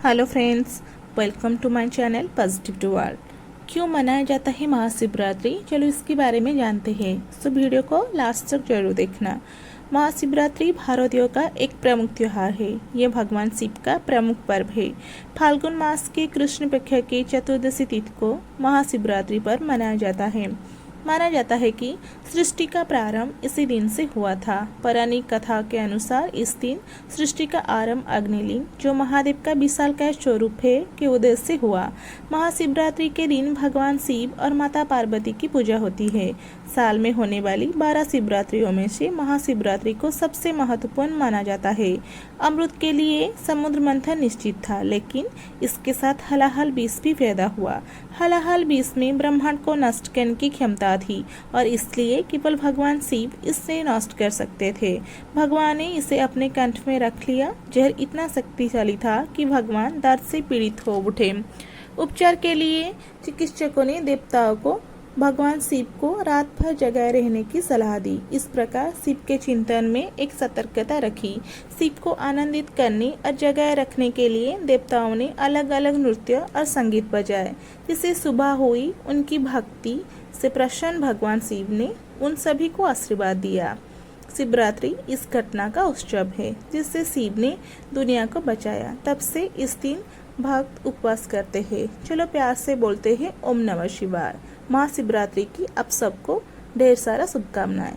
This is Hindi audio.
Hello friends, welcome to my channel positive to world. क्यों मनाया जाता है महाशिवरात्रि, चलो इसके बारे में जानते हैं। सो वीडियो को लास्ट तक जरूर देखना। महाशिवरात्रि भारतीयों का एक प्रमुख त्योहार है। ये भगवान शिव का प्रमुख पर्व है। फाल्गुन मास के कृष्ण पक्ष की चतुर्दशी तिथि को महाशिवरात्रि पर मनाया जाता है। माना जाता है कि सृष्टि का प्रारंभ इसी दिन से हुआ था। पौराणिक कथा के अनुसार इस दिन सृष्टि का आरंभ अग्निलिंग, जो महादेव का विशालकाय स्वरूप है, के उद्देश्य से हुआ। महाशिवरात्रि के दिन भगवान शिव और माता पार्वती की पूजा होती है। साल में होने वाली 12 शिवरात्रियों में से महाशिवरात्रि को सबसे महत्वपूर्ण माना जाता है। अमृत के लिए समुद्र मंथन निश्चित था, लेकिन इसके साथ हलाहल विष भी पैदा हुआ। हलाहल विष में ब्रह्मांड को नष्ट करने की क्षमता थी और इसलिए केवल भगवान शिव इससे नष्ट कर सकते थे। भगवान ने इसे अपने कंठ में रख लिया। जहर इतना शक्तिशाली था कि भगवान दर्द से पीड़ित हो उठे। उपचार के लिए चिकित्सकों ने देवताओं को भगवान शिव को रात भर जगाए रहने की सलाह दी। इस प्रकार शिव के चिंतन में एक सतर्कता रखी। शिव को आनंदित करने और जगाए रखने के लिए देवताओं ने अलग अलग नृत्य और संगीत बजाए। जिससे सुबह हुई, उनकी भक्ति से प्रसन्न भगवान शिव ने उन सभी को आशीर्वाद दिया। शिवरात्रि इस घटना का उत्सव है जिससे शिव ने दुनिया को बचाया। तब से इस दिन भक्त उपवास करते हैं। चलो प्यार से बोलते हैं ओम नमः शिवाय। महाशिवरात्रि की आप सबको ढेर सारा शुभकामनाएं।